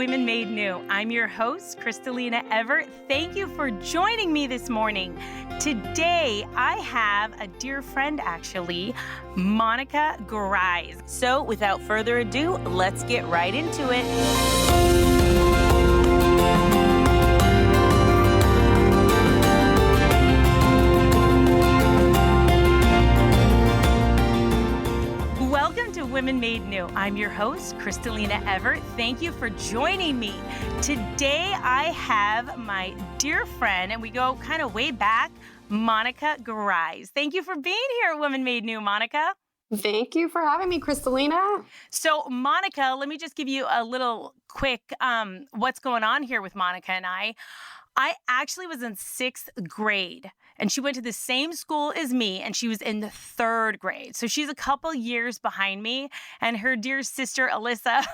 Women Made New. I'm your host, Crystalina Evert. Thank you for joining me this morning. Today, I have a dear friend, actually, Monica Gorraiz. So without further ado, let's get right into it. Welcome to Women Made New. I'm your host, Crystalina Evert. Thank you for joining me. Today, I have my dear friend, and we go kind of way back, Monica Gorraiz. Thank you for being here at Women Made New, Monica. Thank you for having me, Crystalina. So, Monica, let me just give you a little quick what's going on here with Monica and I. I actually was in 6th grade, and she went to the same school as me, and she was in the 3rd grade. So she's a couple years behind me, and her dear sister, Alyssa,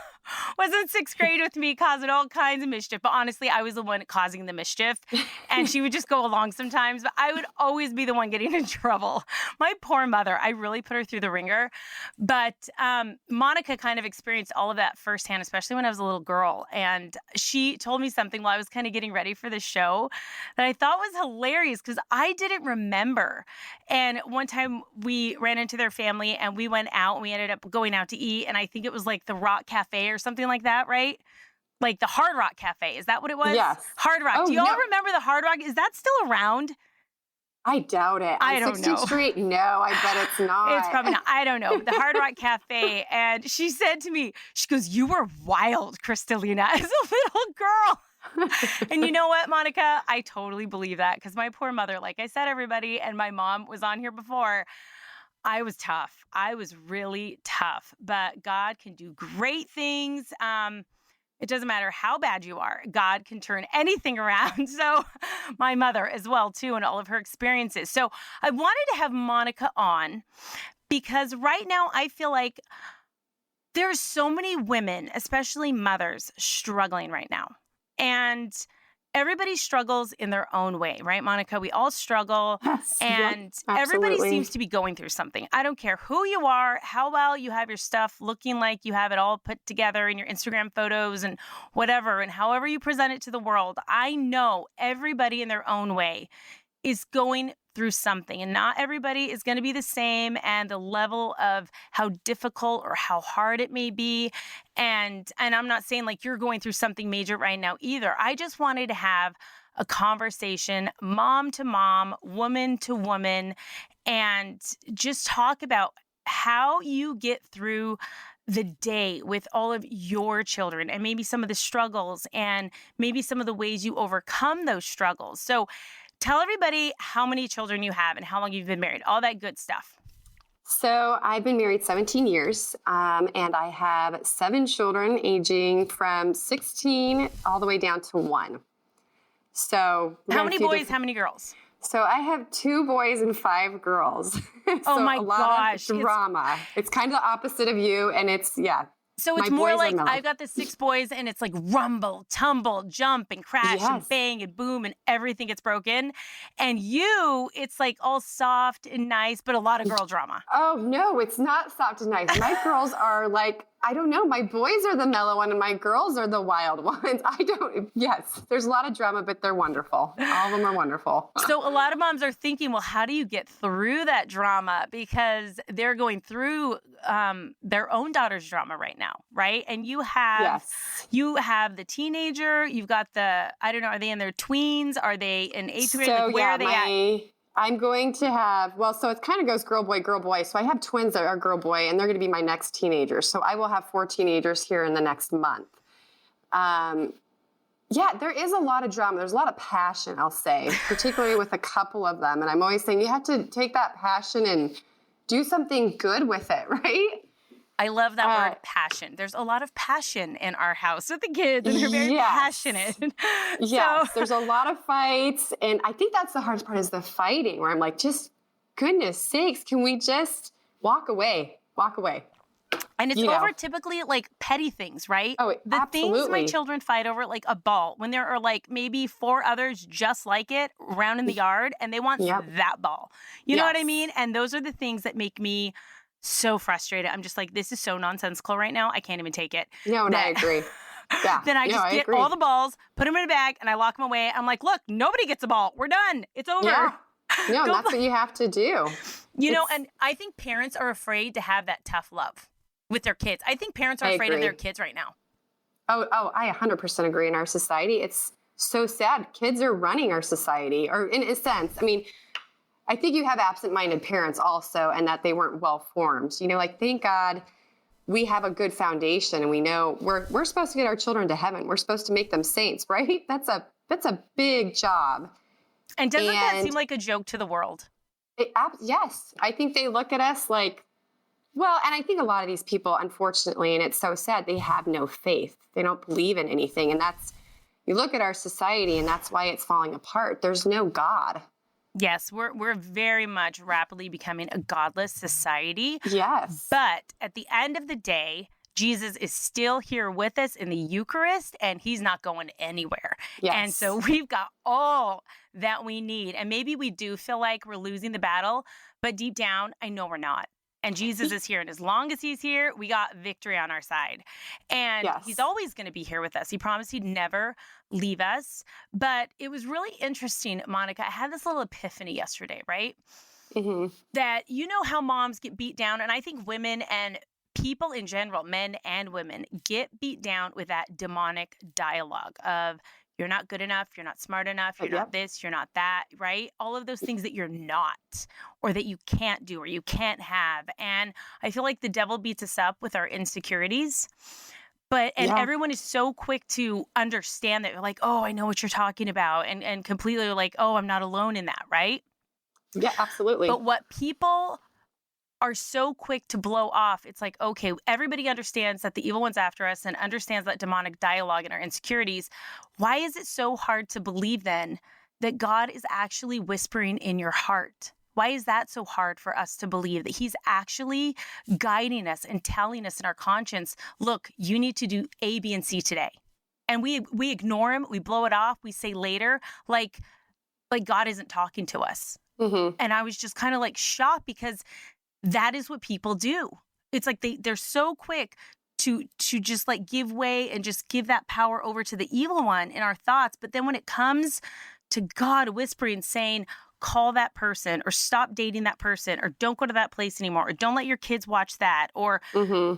was in 6th grade with me, causing all kinds of mischief. But honestly, I was the one causing the mischief, and she would just go along sometimes, but I would always be the one getting in trouble. My poor mother, I really put her through the ringer. But Monica kind of experienced all of that firsthand, especially when I was a little girl. And she told me something while I was kind of getting ready for the show that I thought was hilarious because I didn't remember. And one time we ran into their family and we went out and we ended up going out to eat. And I think it was like the Rock Cafe or something like that, right? Like the Hard Rock Cafe. Is that what it was? Yes. Hard Rock. Do y'all remember the Hard Rock? Is that still around? I doubt it. I don't know. 16th Street? No, I bet it's not. It's probably not. I don't know. The Hard Rock Cafe. And she said to me, she goes, "You were wild, Crystalina, as a little girl." And you know what, Monica? I totally believe that because my poor mother, like I said, everybody, and my mom was on here before. I was tough. I was really tough, but God can do great things. It doesn't matter how bad you are. God can turn anything around. So my mother as well, too, and all of her experiences. So I wanted to have Monica on because right now I feel like there's so many women, especially mothers, struggling right now. And everybody struggles in their own way, right, Monica? We all struggle, and everybody seems to be going through something. I don't care who you are, how well you have your stuff looking like you have it all put together in your Instagram photos and whatever, and however you present it to the world. I know everybody in their own way is going through something, and not everybody is going to be the same, and the level of how difficult or how hard it may be. And I'm not saying like you're going through something major right now either. I just wanted to have a conversation, mom to mom, woman to woman, and just talk about how you get through the day with all of your children and maybe some of the struggles and maybe some of the ways you overcome those struggles. So tell everybody how many children you have and how long you've been married, all that good stuff. So I've been married 17 years, and I have 7 children aging from 16 all the way down to 1. So how many boys, how many girls? So I have 2 boys and 5 girls. So oh my gosh. Of drama. It's kind of the opposite of you, and it's, So it's more like I've got the 6 boys and it's like rumble, tumble, jump and crash and bang and boom and everything gets broken. And you, it's like all soft and nice, but a lot of girl drama. Oh, no, it's not soft and nice. My girls are like, I don't know. My boys are the mellow one and my girls are the wild ones. Yes, there's a lot of drama, but they're wonderful. All of them are wonderful. So a lot of moms are thinking, well, how do you get through that drama? Because they're going through their own daughter's drama right now, right? And you have the teenager, you've got the, I don't know, are they in their tweens? Are they in 8th grade? Like, where are they at? I'm going to have, so it kind of goes girl, boy. So I have twins that are girl, boy, and they're going to be my next teenagers. So I will have 4 teenagers here in the next month. There is a lot of drama. There's a lot of passion, I'll say, particularly with a couple of them. And I'm always saying you have to take that passion and do something good with it, right? I love that word, passion. There's a lot of passion in our house with the kids, and they're very passionate. Yes, there's a lot of fights, and I think that's the hardest part is the fighting, where I'm like, just goodness sakes, can we just walk away? And it's over typically like petty things, right? Oh, the absolutely. things my children fight over, like a ball, when there are like maybe 4 others just like it around in the yard, and they want that ball. You know what I mean? And those are the things that make me so frustrated. I'm just like, this is so nonsensical right now. I can't even take it. No, and I agree. Yeah. Then I No, just I get agree. all the balls, put them in a bag, and I lock them away. I'm like, look, nobody gets a ball. We're done. It's over. Yeah. No, and Go that's what you have to do. and I think parents are afraid to have that tough love with their kids. I think parents are I afraid of agree. their kids right now. Oh, I 100% agree. In our society, it's so sad. Kids are running our society, or in a sense. I mean, I think you have absent-minded parents also, and that they weren't well-formed. Like, thank God we have a good foundation, and we know we're supposed to get our children to heaven. We're supposed to make them saints, right? That's a big job. And doesn't that seem like a joke to the world? Yes. I think they look at us like, well, and I think a lot of these people, unfortunately, and it's so sad, they have no faith. They don't believe in anything. And you look at our society, and that's why it's falling apart. There's no God. Yes, we're very much rapidly becoming a godless society. Yes. But at the end of the day, Jesus is still here with us in the Eucharist, and he's not going anywhere. Yes. And so we've got all that we need. And maybe we do feel like we're losing the battle, but deep down, I know we're not. And Jesus is here. And as long as he's here, we got victory on our side. And he's always going to be here with us. He promised he'd never leave us. But it was really interesting, Monica. I had this little epiphany yesterday, right? Mm-hmm. That how moms get beat down. And I think women and people in general, men and women, get beat down with that demonic dialogue of, you're not good enough, you're not smart enough, you're not this, you're not that, right? All of those things that you're not, or that you can't do, or you can't have. And I feel like the devil beats us up with our insecurities. And everyone is so quick to understand that. You're like, oh, I know what you're talking about. And completely like, oh, I'm not alone in that, right? Yeah, absolutely. But what people are so quick to blow off, it's like, okay, everybody understands that the evil one's after us and understands that demonic dialogue and our insecurities. Why is it so hard to believe then that God is actually whispering in your heart? Why is that so hard for us to believe that he's actually guiding us and telling us in our conscience, look, you need to do A, B, and C today? And we ignore him, we blow it off, we say later, like God isn't talking to us. Mm-hmm. And I was just kind of like shocked, because that is what people do. It's like they're so quick to just like give way and just give that power over to the evil one in our thoughts. But then when it comes to God whispering, saying, call that person, or stop dating that person, or don't go to that place anymore, or don't let your kids watch that, or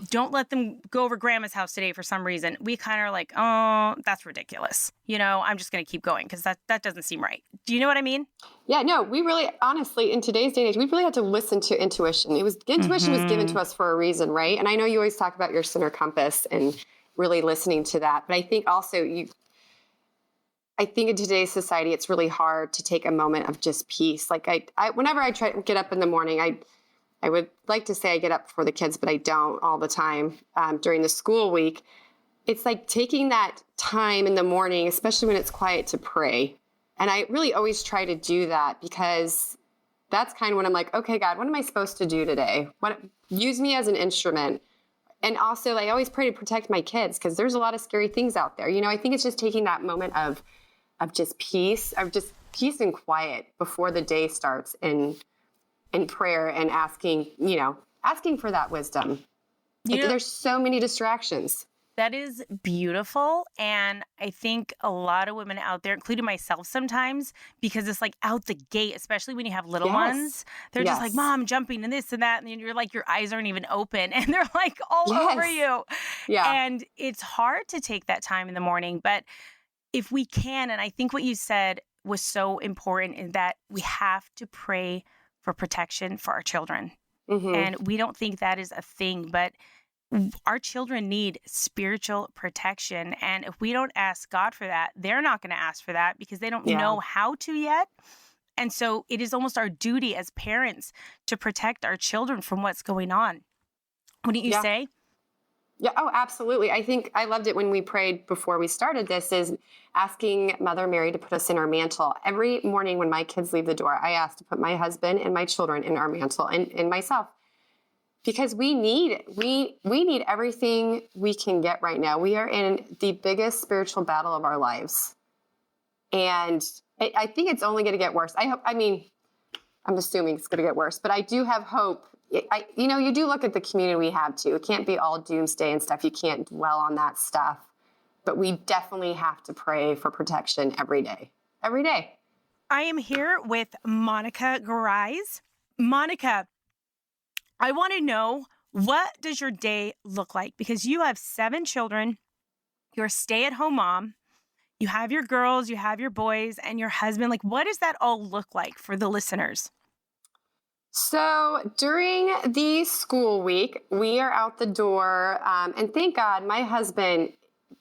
don't let them go over grandma's house today for some reason, we kind of are like, oh, that's ridiculous. I'm just going to keep going because that doesn't seem right. Do you know what I mean? Yeah, no, we really, honestly, in today's day and age, we really have to listen to intuition. Intuition was given to us for a reason, right? And I know you always talk about your center compass and really listening to that. But I think also I think in today's society, it's really hard to take a moment of just peace. Like whenever I try to get up in the morning, I would like to say I get up for the kids, but I don't all the time during the school week. It's like taking that time in the morning, especially when it's quiet, to pray. And I really always try to do that, because that's kind of when I'm like, okay, God, what am I supposed to do today? Use me as an instrument. And also, I always pray to protect my kids, because there's a lot of scary things out there. I think it's just taking that moment of just peace and quiet before the day starts, in prayer, and asking for that wisdom. There's so many distractions. That is beautiful. And I think a lot of women out there, including myself sometimes, because it's like out the gate, especially when you have little ones, they're just like, Mom, jumping and this and that. And you're like, your eyes aren't even open, and they're like all over you. Yeah. And it's hard to take that time in the morning. But if we can, and I think what you said was so important, in that we have to pray for protection for our children. Mm-hmm. And we don't think that is a thing, but our children need spiritual protection. And if we don't ask God for that, they're not going to ask for that, because they don't know how to yet. And so it is almost our duty as parents to protect our children from what's going on. Wouldn't you say? Yeah. Oh, absolutely. I think I loved it when we prayed before we started this, is asking Mother Mary to put us in our mantle. Every morning when my kids leave the door, I ask to put my husband and my children in our mantle, and myself. Because we need everything we can get right now. We are in the biggest spiritual battle of our lives. And I think it's only going to get worse. I'm assuming it's going to get worse, but I do have hope. You do look at the community we have too. It can't be all doomsday and stuff. You can't dwell on that stuff. but we definitely have to pray for protection every day. Every day. I am here with Monica Gorraiz. Monica, I want to know, what does your day look like? Because you have 7 children, you're a stay-at-home mom, you have your girls, you have your boys, and your husband. Like, what does that all look like for the listeners? So during the school week, we are out the door. And thank God my husband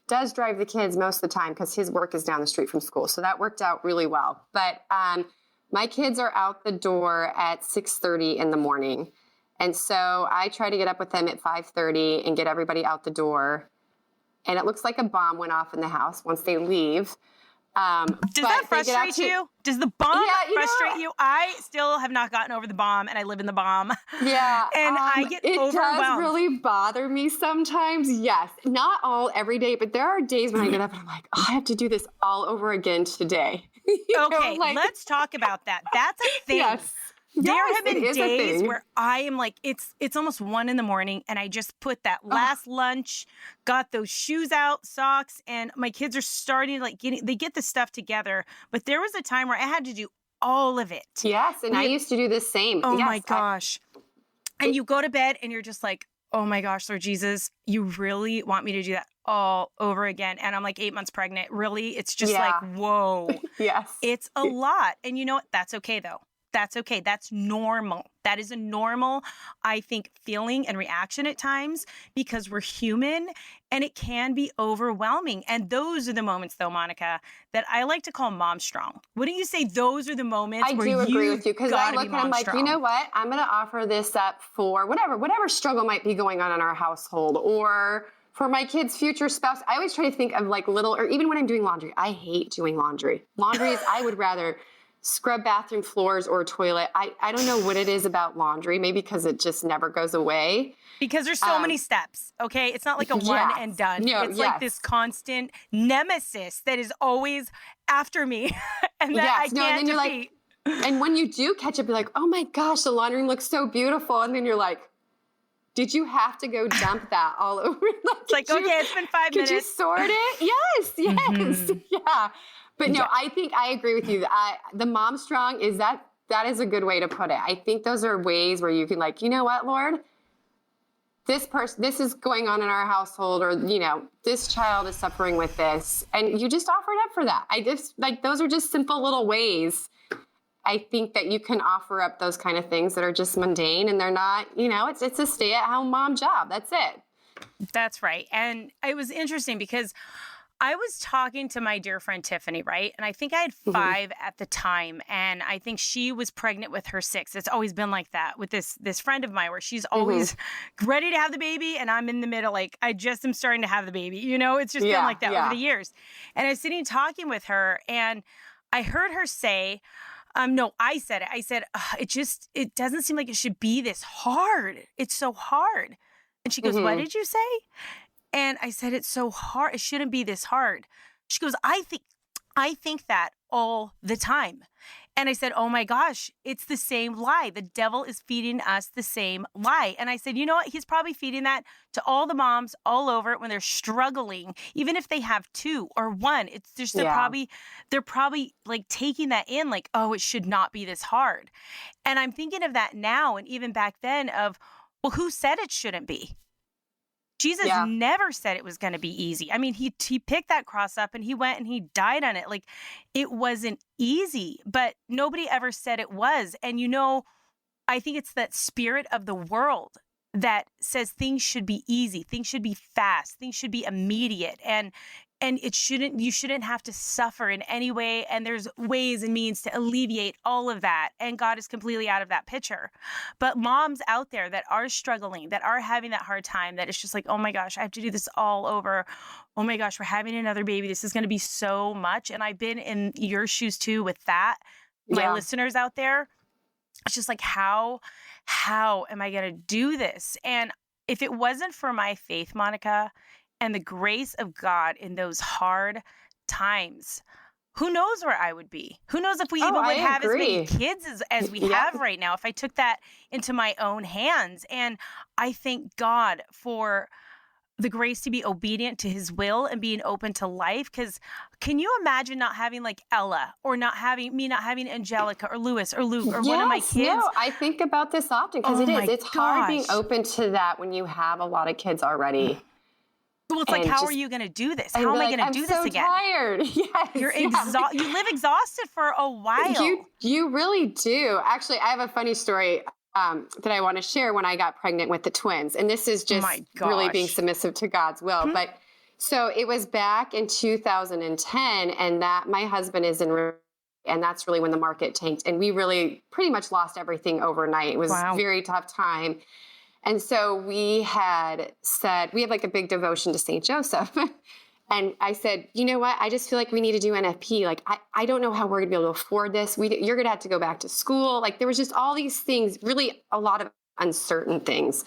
does drive the kids most of the time because his work is down the street from school. So that worked out really well. But my kids are out the door at 6:30 in the morning. And so I try to get up with them at 5:30 and get everybody out the door. And it looks like a bomb went off in the house once they leave. Does that frustrate you? Does the bomb frustrate you? I still have not gotten over the bomb, and I live in the bomb. Yeah. And I get overwhelmed. It does really bother me sometimes. Yes. Not all every day, but there are days when I get up and I'm like, oh, I have to do this all over again today. Okay, let's talk about that. That's a thing. Yes. There have been days where I am like, it's almost 1 a.m. and I just put that last lunch, got those shoes out, socks, and my kids are starting to they get the stuff together. But there was a time where I had to do all of it. Yes, and I used to do the same. Oh yes, my gosh. And you go to bed and you're just like, oh my gosh, Lord Jesus, you really want me to do that all over again? And I'm like 8 months pregnant. Really? It's just like, whoa. Yes. It's a lot. And you know what? That's okay though. That's okay. That's normal. That is a normal, I think, feeling and reaction at times because we're human and it can be overwhelming. And those are the moments, though, Monica, that I like to call mom strong. Wouldn't you say those are the moments where I do agree with you because I look and I'm like, you know what? I'm going to offer this up for whatever struggle might be going on in our household or for my kid's future spouse. I always try to think of like little, or even when I'm doing laundry. I hate doing laundry. Laundry is, I would rather scrub bathroom floors or a toilet. I don't know what it is about laundry. Maybe because it just never goes away. Because there's so many steps, okay? It's not like a one and done. No, it's like this constant nemesis that is always after me and that I can't defeat. And when you do catch up, you're like, oh my gosh, the laundry room looks so beautiful. And then you're like, did you have to go dump that all over? It's like, okay, it's been 5 minutes. Could you sort it? Yes. Mm-hmm. Yeah. But no, I think I agree with you. The mom strong is that is a good way to put it. I think those are ways where you can like, you know what, Lord, this is going on in our household, or, you know, this child is suffering with this. And you just offer it up for that. I just like, those are just simple little ways. I think that you can offer up those kind of things that are just mundane and they're not, you know, it's a stay-at-home mom job. That's it. That's right. And it was interesting because I was talking to my dear friend Tiffany, right? And I think I had 5 at the time. And I think she was pregnant with her 6. It's always been like that with this friend of mine where she's always ready to have the baby. And I'm in the middle, like I just am starting to have the baby. You know, it's just been like that over the years. And I was sitting talking with her and I heard her say, I said it. I said, it doesn't seem like it should be this hard. It's so hard. And she goes, what did you say? And I said, it's so hard. It shouldn't be this hard. She goes, I think that all the time. And I said, oh my gosh, it's the same lie. The devil is feeding us the same lie. And I said, you know what? He's probably feeding that to all the moms all over when they're struggling, even if they have 2 or 1. It's just they're probably like taking that in like, oh, it should not be this hard. And I'm thinking of that now and even back then of, well, who said it shouldn't be? Jesus never said it was going to be easy. I mean, he picked that cross up and he went and he died on it. Like, it wasn't easy, but nobody ever said it was. And, you know, I think it's that spirit of the world that says things should be easy, things should be fast, things should be immediate. And you shouldn't have to suffer in any way. And there's ways and means to alleviate all of that. And God is completely out of that picture. But moms out there that are struggling, that are having that hard time, that it's just like, oh my gosh, I have to do this all over. Oh my gosh, we're having another baby. This is going to be so much. And I've been in your shoes too with that. My listeners out there, it's just like, how am I going to do this? And if it wasn't for my faith, Monica, and the grace of God in those hard times, who knows where I would be? Who knows if we even would have as many kids as we have right now, if I took that into my own hands. And I thank God for the grace to be obedient to his will and being open to life. Because can you imagine not having like Ella, or not having Angelica or Lewis or Luke or one of my Yes, kids? no, I think about this often because Oh it is. my It's hard being gosh. open to that when you have a lot of kids already. Well, it's like, And how just are you going to do this? and How be am I like, going to I'm do so this again? tired. Yes, You're yeah. you live exhausted for a while. You really do. Actually, I have a funny story that I want to share when I got pregnant with the twins. And this is just My really being gosh. submissive to God's will. Hmm. But so it was back in 2010, and that my husband is and that's really when the market tanked. And we really pretty much lost everything overnight. It was Wow. a very tough time. And so we had like a big devotion to St. Joseph. And I said, you know what? I just feel like we need to do NFP. Like, I don't know how we're going to be able to afford this. You're going to have to go back to school. Like, there was just all these things, really a lot of uncertain things.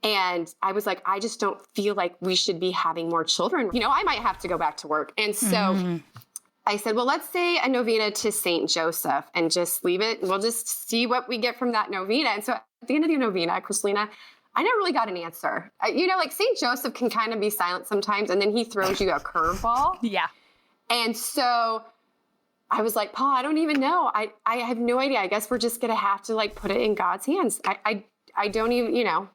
And I was like, I just don't feel like we should be having more children. You know, I might have to go back to work. And so I said, well, let's say a novena to St. Joseph and just leave it. And we'll just see what we get from that novena. And so at the end of the novena, Crystalina, I never really got an answer. You know, like St. Joseph can kind of be silent sometimes, and then he throws you a curveball. Yeah. And so I was like, Paul, I don't even know. I have no idea. I guess we're just going to have to like put it in God's hands. I don't even, you know.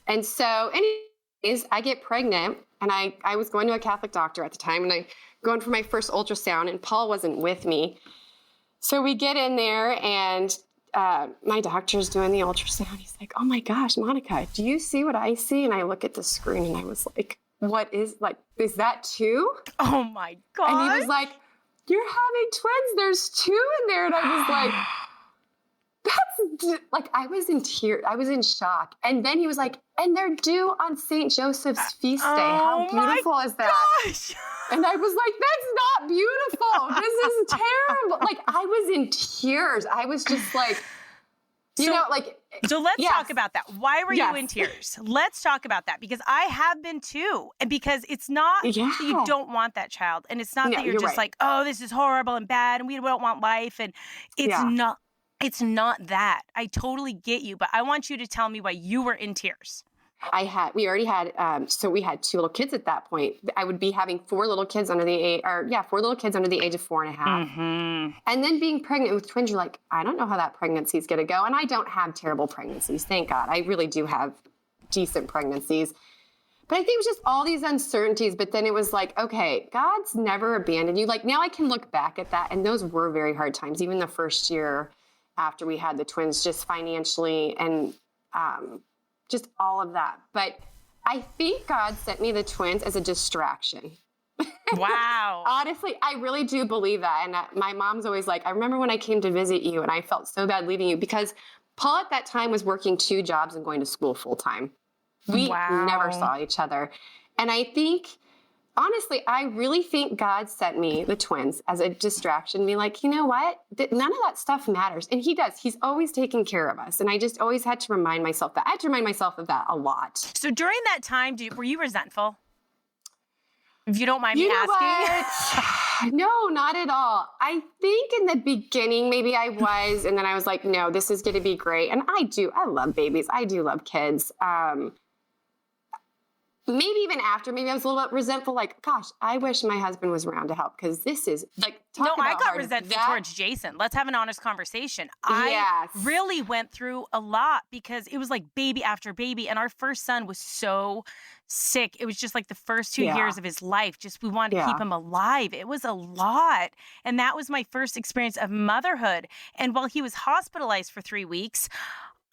And so anyways, I get pregnant, and I was going to a Catholic doctor at the time, and I going for my first ultrasound, and Paul wasn't with me. So we get in there, and my doctor's doing the ultrasound. He's like, oh my gosh, Monica, do you see what I see? And I look at the screen, and I was like, is that two? Oh my God. And he was like, you're having twins. There's two in there. And I was like, that's like, I was in tears. I was in shock. And then he was like, and they're due on St. Joseph's feast day. How beautiful is that? Gosh. And I was like, that's not beautiful. This is terrible. Like, I was in tears. I was just like, So let's talk about that. Why were you in Yes. tears? Let's talk about that, because I have been too. And because it's not that you don't want that child. And it's not that you're just like, oh, this is horrible and bad and we don't want life. And it's not that. I totally get you. But I want you to tell me why you were in tears. We already had, so we had two little kids at that point. I would be having four little kids under the age of 4.5. Mm-hmm. And then being pregnant with twins, you're like, I don't know how that pregnancy is going to go. And I don't have terrible pregnancies. Thank God. I really do have decent pregnancies. But I think it was just all these uncertainties. But then it was like, okay, God's never abandoned you. Like, now I can look back at that. And those were very hard times, even the first year after we had the twins, just financially and, just all of that. But I think God sent me the twins as a distraction. Wow. Honestly, I really do believe that. And my mom's always like, I remember when I came to visit you and I felt so bad leaving you, because Paul at that time was working 2 jobs and going to school full time. We never saw each other. And I think, honestly, I really think God sent me the twins as a distraction, be like, you know what? None of that stuff matters. And he does. He's always taking care of us. And I just always had to remind myself that. I had to remind myself of that a lot. So during that time, were you resentful? If you don't mind me asking. No, not at all. I think in the beginning, maybe I was. And then I was like, no, this is going to be great. And I love babies. I do love kids. Maybe even after, maybe I was a little bit resentful, like, gosh, I wish my husband was around to help, because this is like, I got resentful towards Jason. Let's have an honest conversation. I really went through a lot, because it was like baby after baby. And our first son was so sick. It was just like the first 2 years of his life. Just, we wanted to keep him alive. It was a lot. And that was my first experience of motherhood. And while he was hospitalized for 3 weeks,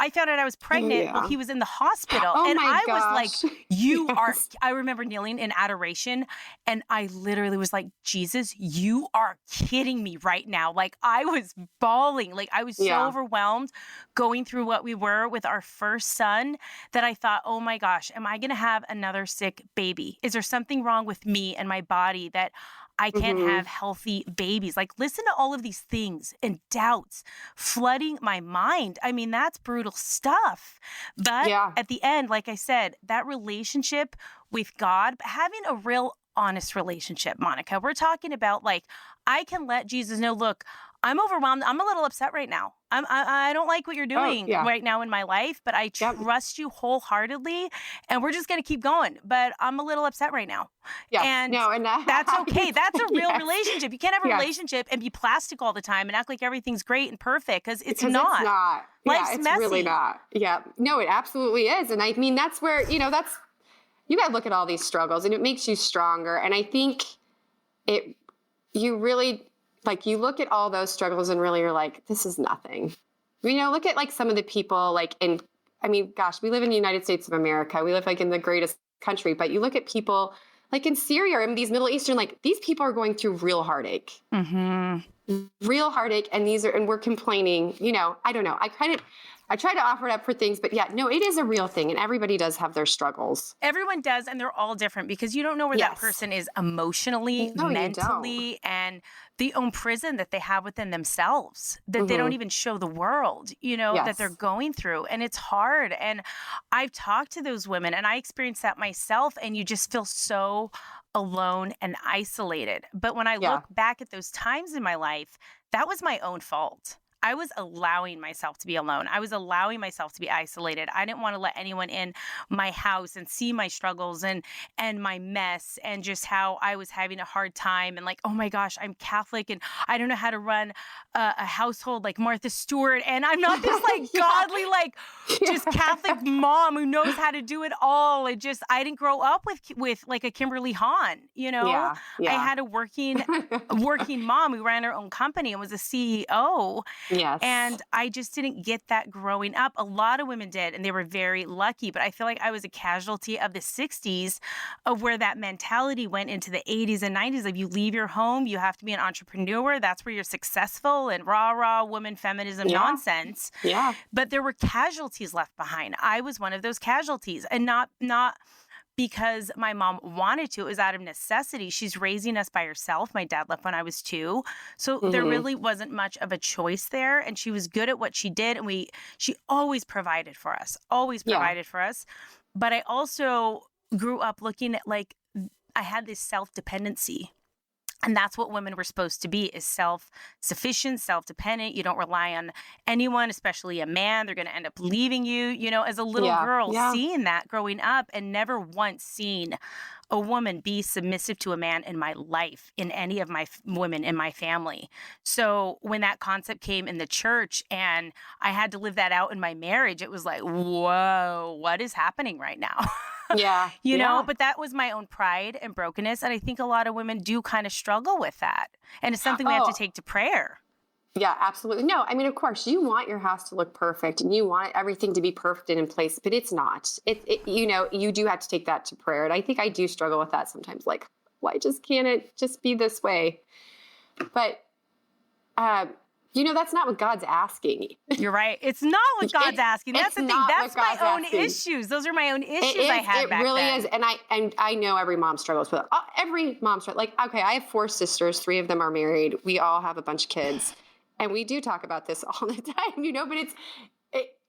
I found out I was pregnant while he was in the hospital. Oh, and my I was gosh. like, I remember kneeling in adoration, and I literally was like, Jesus, you are kidding me right now. Like, I was bawling. Like, I was so overwhelmed going through what we were with our first son, that I thought, oh my gosh, am I going to have another sick baby? Is there something wrong with me and my body that I can't have healthy babies? Like, listen to all of these things and doubts flooding my mind. I mean, that's brutal stuff. But at the end, like I said, that relationship with God, having a real honest relationship, Monica, we're talking about, like, I can let Jesus know, look, I'm overwhelmed. I'm a little upset right now. I don't like what you're doing right now in my life, but I trust you wholeheartedly, and we're just going to keep going. But I'm a little upset right now. Yes. And no, and that's okay. That's a real relationship. You can't have a relationship and be plastic all the time and act like everything's great and perfect, because it's not. It's not. Life's it's messy. Really not. Yeah. No, it absolutely is. And I mean, that's where, you got to look at all these struggles, and it makes you stronger. And I think you really, like, you look at all those struggles and really you're like, this is nothing. Look at like some of the people, like we live in the United States of America. We live like in the greatest country, but you look at people like in Syria and these Middle Eastern, like these people are going through real heartache, real heartache. And we're complaining, I don't know. I try to offer it up for things, but it is a real thing. And everybody does have their struggles. Everyone does. And they're all different, because you don't know where that person is emotionally, mentally, and the own prison that they have within themselves that they don't even show the world, that they're going through. And it's hard. And I've talked to those women, and I experienced that myself, and you just feel so alone and isolated. But when I look back at those times in my life, that was my own fault. I was allowing myself to be alone. I was allowing myself to be isolated. I didn't want to let anyone in my house and see my struggles and my mess, and just how I was having a hard time, and like, oh my gosh, I'm Catholic and I don't know how to run a household like Martha Stewart, and I'm not this like godly, like just Catholic mom who knows how to do it all. I didn't grow up with like a Kimberly Hahn, I had a working mom who ran her own company and was a CEO. Yes. And I just didn't get that growing up. A lot of women did, and they were very lucky. But I feel like I was a casualty of the 60s, of where that mentality went into the 80s and 90s. If you leave your home, you have to be an entrepreneur. That's where you're successful, and rah, woman feminism nonsense. Yeah. But there were casualties left behind. I was one of those casualties, and not because my mom wanted to. It was out of necessity. She's raising us by herself. My dad left when I was 2. So there really wasn't much of a choice there. And she was good at what she did. And she always provided for us, But I also grew up looking at, like, I had this self-dependency. And that's what women were supposed to be, is self-sufficient, self-dependent. You don't rely on anyone, especially a man. They're going to end up leaving you. As a little girl, seeing that growing up, and never once seen a woman be submissive to a man in my life, in any of my women in my family. So when that concept came in the church and I had to live that out in my marriage, it was like, whoa, what is happening right now? You know, but that was my own pride and brokenness. And I think a lot of women do kind of struggle with that. And it's something we have to take to prayer. Yeah, absolutely. No, I mean, of course, you want your house to look perfect, and you want everything to be perfect and in place, but it's not. You do have to take that to prayer. And I think I do struggle with that sometimes. Like, why can't it just be this way? But, that's not what God's asking. You're right. It's not what God's asking. That's the thing. That's my own issues. Those are my own issues I had back then. It really is. And I know every mom struggles with it. Every mom struggles. Like, okay, I have 4 sisters. 3 of them are married. We all have a bunch of kids. And we do talk about this all the time, but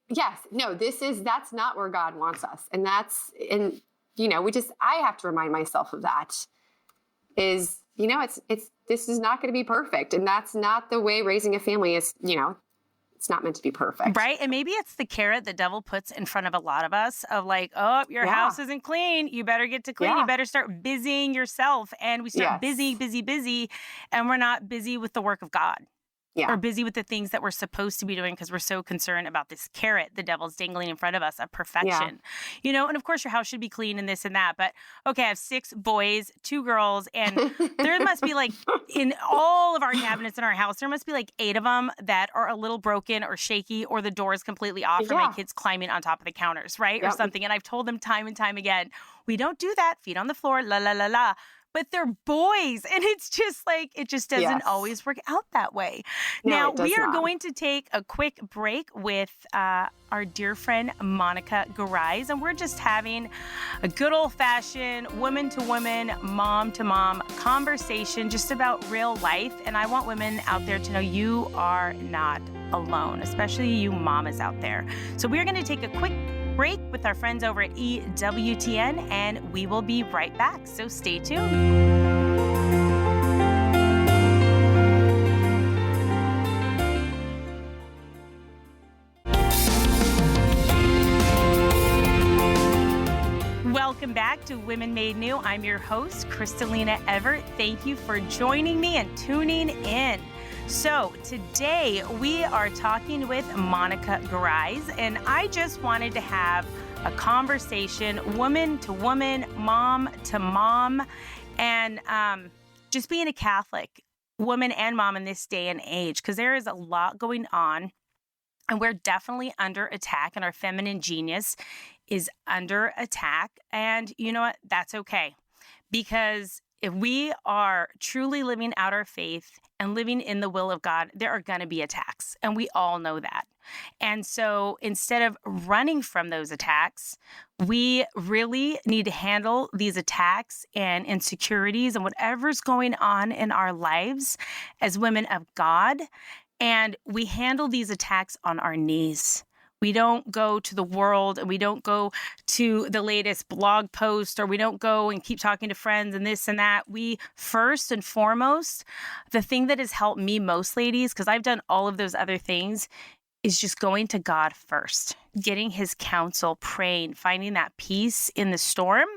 that's not where God wants us. And I have to remind myself of that, is, this is not going to be perfect. And that's not the way raising a family is, it's not meant to be perfect. Right. And maybe it's the carrot the devil puts in front of a lot of us, of like, oh, your house isn't clean. You better get to clean. You better start busying yourself. And we start busy. And we're not busy with the work of God. Or busy with the things that we're supposed to be doing, because we're so concerned about this carrot the devil's dangling in front of us of perfection. And of course your house should be clean and this and that. But okay, I have 6 boys, 2 girls, and there must be, like, in all of our cabinets in our house, there must be like 8 of them that are a little broken or shaky, or the door is completely off, or my kids climbing on top of the counters, right? Or something. And I've told them time and time again, we don't do that. Feet on the floor, la la la la. But they're boys, and it's just like, it just doesn't always work out that way. No, now, we are going to take a quick break with our dear friend, Monica Gorraiz, and we're just having a good old-fashioned woman-to-woman, mom-to-mom conversation just about real life. And I want women out there to know you are not alone, especially you mamas out there. So we're going to take a quick break with our friends over at EWTN, and we will be right back. So stay tuned. back to Women Made New. I'm your host, Crystalina Evert. Thank you for joining me and tuning in. So today we are talking with Monica Gorraiz, and I just wanted to have a conversation, woman to woman, mom to mom, and just being a Catholic woman and mom in this day and age, because there is a lot going on. And we're definitely under attack, and our feminine genius is under attack. And you know what? That's okay. Because if we are truly living out our faith and living in the will of God, there are going to be attacks. And we all know that. And so instead of running from those attacks, we really need to handle these attacks and insecurities and whatever's going on in our lives as women of God. And we handle these attacks on our knees. We don't go to the world and we don't go to the latest blog post, or we don't go and keep talking to friends and this and that. We first and foremost, the thing that has helped me most, ladies, because I've done all of those other things, is just going to God first, getting his counsel, praying, finding that peace in the storm,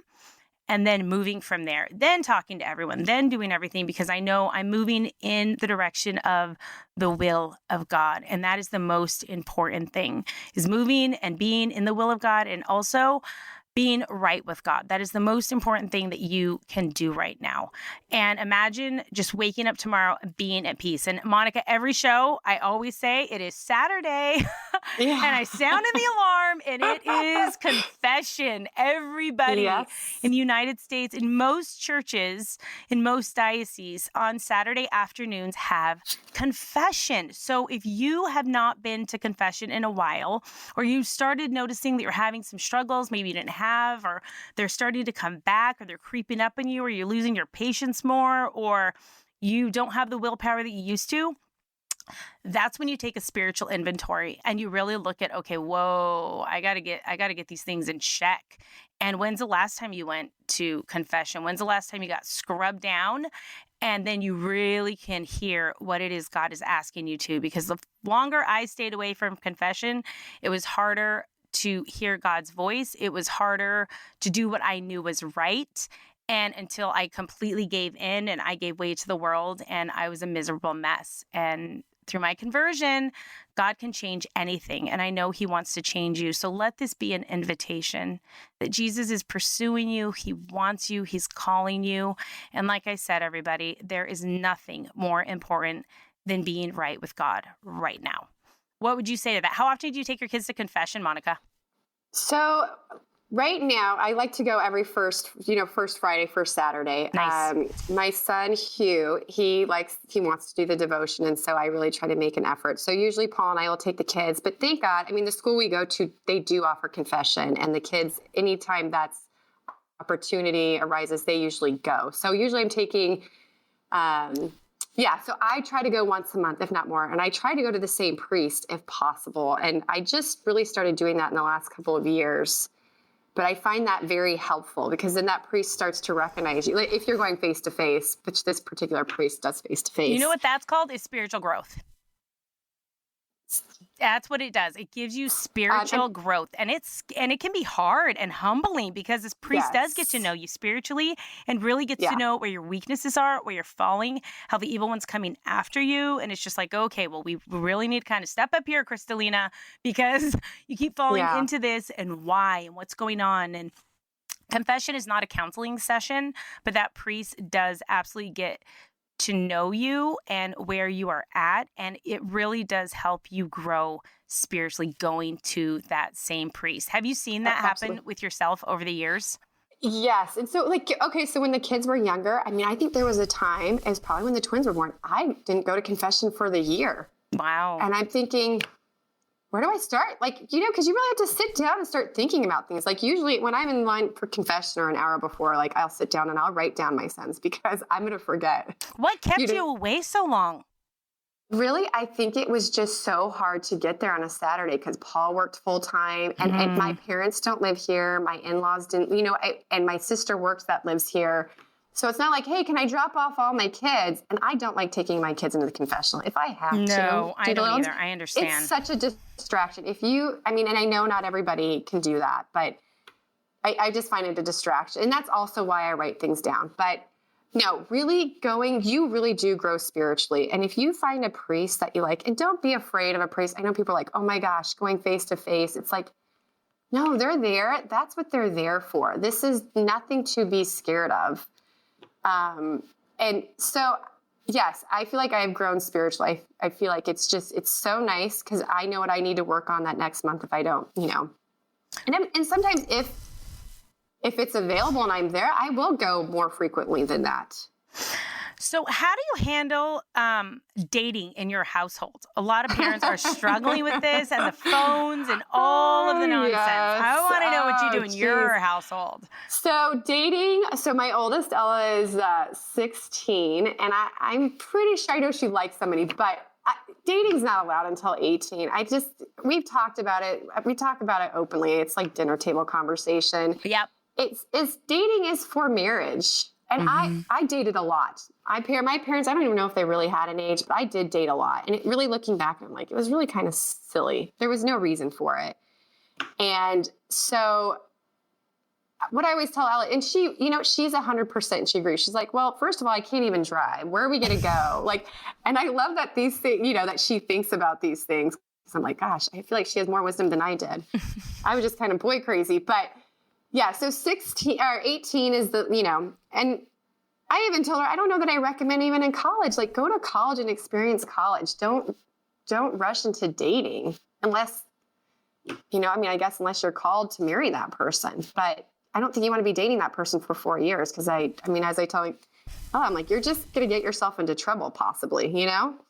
and then moving from there, then talking to everyone, then doing everything, because I know I'm moving in the direction of the will of God. And that is the most important thing, is moving and being in the will of God, and also being right with God. That is the most important thing that you can do right now. And imagine just waking up tomorrow and being at peace. And Monica, every show, I always say it is Saturday and I sounded the alarm, and it is confession. Everybody in the United States, in most churches, in most dioceses, on Saturday afternoons have confession. So if you have not been to confession in a while, or you started noticing that you're having some struggles, maybe you didn't have, or they're starting to come back, or they're creeping up on you, or you're losing your patience more, or you don't have the willpower that you used to, that's when you take a spiritual inventory and you really look at, okay, whoa, I gotta get these things in check. And when's the last time you went to confession? When's the last time you got scrubbed down? And then you really can hear what it is God is asking you to. Because the longer I stayed away from confession, it was harder to hear God's voice. It was harder to do what I knew was right. And until I completely gave in and I gave way to the world, and I was a miserable mess. And through my conversion, God can change anything. And I know he wants to change you. So let this be an invitation that Jesus is pursuing you. He wants you. He's calling you. And like I said, everybody, there is nothing more important than being right with God right now. What would you say to that? How often do you take your kids to confession, Monica? So right now, I like to go every first Friday, first Saturday. Nice. My son, Hugh, he wants to do the devotion. And so I really try to make an effort. So usually Paul and I will take the kids, but thank God, the school we go to, they do offer confession, and the kids, anytime that's opportunity arises, they usually go. So usually I'm taking, so I try to go once a month, if not more. And I try to go to the same priest if possible. And I just really started doing that in the last couple of years. But I find that very helpful, because then that priest starts to recognize you. Like if you're going face to face, which this particular priest does face to face. You know what that's called? Is spiritual growth. That's what it does. It gives you spiritual growth. And it can be hard and humbling, because this priest does get to know you spiritually and really gets to know where your weaknesses are, where you're falling, how the evil one's coming after you. And it's just like, okay, well, we really need to kind of step up here, Crystalina, because you keep falling into this, and why, and what's going on. And confession is not a counseling session, but that priest does absolutely get to know you and where you are at. And it really does help you grow spiritually going to that same priest. Have you seen that happen with yourself over the years? Yes. And so so when the kids were younger, I think there was a time, it was probably when the twins were born, I didn't go to confession for the year. Wow. And I'm thinking, where do I start? Because you really have to sit down and start thinking about things. Like usually when I'm in line for confession or an hour before, I'll sit down and I'll write down my sins, because I'm going to forget. What kept you away so long? Really, I think it was just so hard to get there on a Saturday, because Paul worked full time, and my parents don't live here. My in-laws didn't, and my sister works that lives here. So it's not like, hey, can I drop off all my kids? And I don't like taking my kids into the confessional. If I have to. No, I don't either. I understand. It's such a distraction. And I know not everybody can do that, but I just find it a distraction. And that's also why I write things down. But no, really you really do grow spiritually. And if you find a priest that you like, and don't be afraid of a priest. I know people are like, oh my gosh, going face to face. It's like, no, they're there. That's what they're there for. This is nothing to be scared of. And so, yes, I feel like I have grown spiritually. I feel like it's so nice because I know what I need to work on that next month if I don't, And sometimes if it's available and I'm there, I will go more frequently than that. So how do you handle dating in your household? A lot of parents are struggling with this and the phones and all of the nonsense. Yes. I want to know what you do in geez. your household. So dating, my oldest Ella is 16 and I'm pretty sure I know she likes somebody, but dating's not allowed until 18. We've talked about it. We talk about it openly. It's like dinner table conversation. Yep. It's dating is for marriage. And I dated a lot. My parents, I don't even know if they really had an age, but I did date a lot. And looking back, I'm like, it was really kind of silly. There was no reason for it. And so what I always tell Ella, and she, she's 100%, she agrees. She's like, well, first of all, I can't even drive. Where are we going to go? And I love that these things, that she thinks about these things. So I'm like, gosh, I feel like she has more wisdom than I did. I was just kind of boy crazy, but yeah, so 16 or 18 is and I even told her, I don't know that I recommend even in college, go to college and experience college. Don't rush into dating unless, I guess unless you're called to marry that person. But I don't think you want to be dating that person for 4 years because as I tell you, I'm like, you're just going to get yourself into trouble possibly,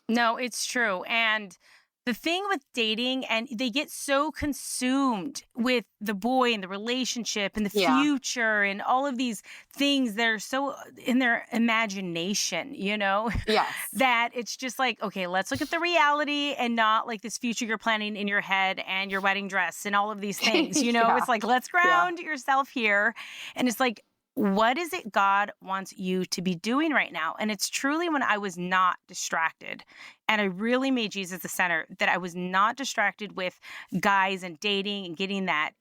No, it's true. And the thing with dating, and they get so consumed with the boy and the relationship and the future and all of these things that are so in their imagination, Yes. that it's just like, okay, let's look at the reality and not like this future you're planning in your head and your wedding dress and all of these things, It's like, let's ground yourself here. And it's like, what is it God wants you to be doing right now? And it's truly when I was not distracted and I really made Jesus the center, that I was not distracted with guys and dating and getting that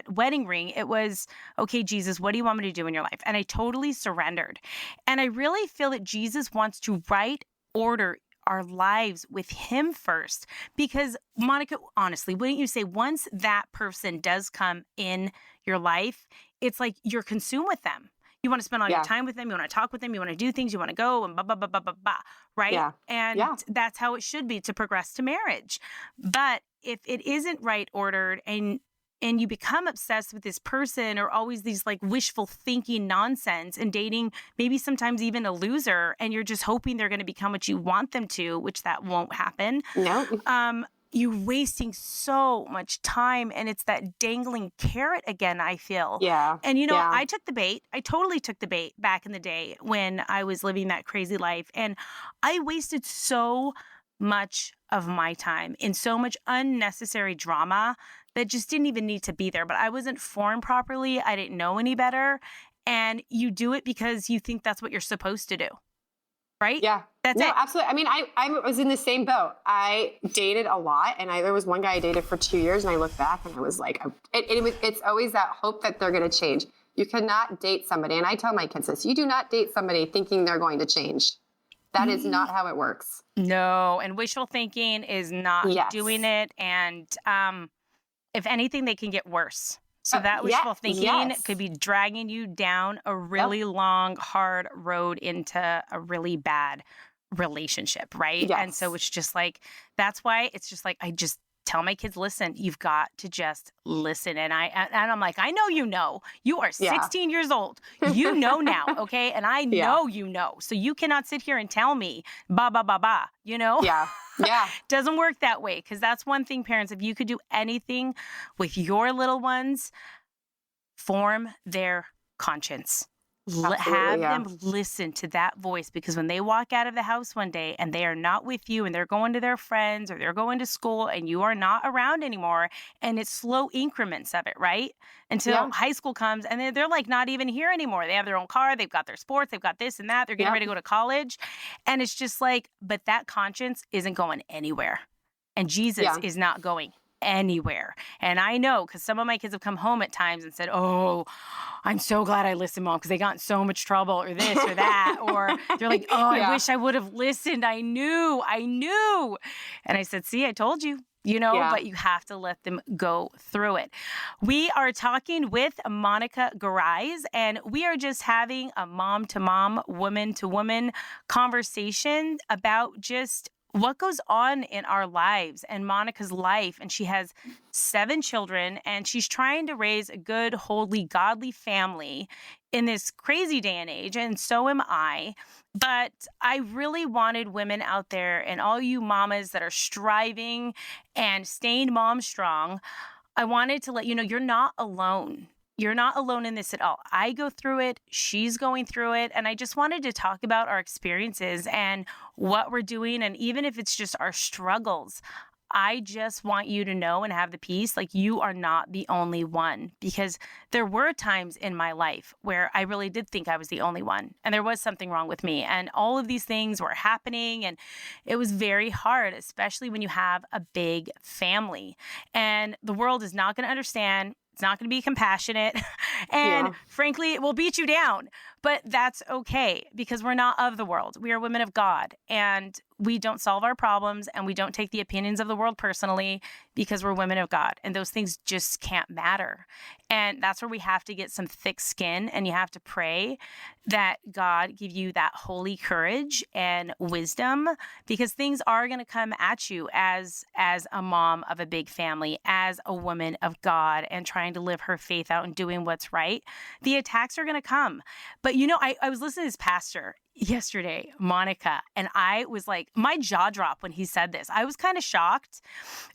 wedding ring. It was, okay, Jesus, what do you want me to do in your life? And I totally surrendered. And I really feel that Jesus wants to order our lives with him first. Because Monica, honestly, wouldn't you say once that person does come in your life, it's like you're consumed with them. You want to spend all your time with them. You want to talk with them. You want to do things. You want to go and blah, blah, blah, blah, blah, blah. Right? Yeah. And that's how it should be to progress to marriage. But if it isn't right ordered and you become obsessed with this person or always these like wishful thinking nonsense and dating, maybe sometimes even a loser, and you're just hoping they're going to become what you want them to, which that won't happen. No. You're wasting so much time, and it's that dangling carrot again, I feel. Yeah. And, I took the bait. I totally took the bait back in the day when I was living that crazy life. And I wasted so much of my time in so much unnecessary drama that just didn't even need to be there. But I wasn't formed properly. I didn't know any better. And you do it because you think that's what you're supposed to do. Right? Yeah. That's it. Absolutely. I was in the same boat. I dated a lot, and there was one guy I dated for 2 years, and I look back and I was like, it's always that hope that they're going to change. You cannot date somebody. And I tell my kids this, you do not date somebody thinking they're going to change. That is not how it works. No. And wishful thinking is not doing it. And if anything, they can get worse. So that wishful thinking could be dragging you down a really long, hard road into a really bad relationship, right? Yes. And so it's just like, that's why it's just like, I just tell my kids, listen, you've got to just listen. And I'm like, I know you are 16 years old. You know now, okay? And I know so you cannot sit here and tell me, ba, ba, ba, ba, Yeah. Yeah. Doesn't work that way. Because that's one thing, parents, if you could do anything with your little ones, form their conscience. Have them listen to that voice, because when they walk out of the house one day and they are not with you and they're going to their friends or they're going to school and you are not around anymore, and it's slow increments of it, right? Until high school comes and they're like not even here anymore. They have their own car, they've got their sports, they've got this and that, they're getting ready to go to college. And it's just like, but that conscience isn't going anywhere. And Jesus is not going anywhere. And I know because some of my kids have come home at times and said, "Oh, I'm so glad I listened, Mom, because they got in so much trouble or this or that." Or they're like, "Oh, I Yeah. wish I would have listened. I knew. And I said, "See, I told you." Yeah. But you have to let them go through it. We are talking with Monica Gorraiz, and we are just having a mom to mom, woman to woman conversation about just what goes on in our lives and Monica's life. And she has 7 children, and she's trying to raise a good, holy, godly family in this crazy day and age. And so am I. But I really wanted women out there and all you mamas that are striving and staying mom strong. I wanted to let you know you're not alone. You're not alone in this at all. I go through it. She's going through it. And I just wanted to talk about our experiences and what we're doing. And even if it's just our struggles, I just want you to know and have the peace, like you are not the only one, because there were times in my life where I really did think I was the only one and there was something wrong with me. And all of these things were happening and it was very hard, especially when you have a big family and the world is not going to understand. It's not going to be compassionate. And frankly, it will beat you down. But that's okay because we're not of the world. We are women of God. And we don't solve our problems and we don't take the opinions of the world personally because we're women of God. And those things just can't matter. And that's where we have to get some thick skin and you have to pray that God give you that holy courage and wisdom because things are going to come at you as a mom of a big family, as a woman of God and trying to live her faith out and doing what's right. The attacks are going to come. But I was listening to this pastor yesterday, Monica, and I was like, my jaw dropped when he said this. I was kind of shocked,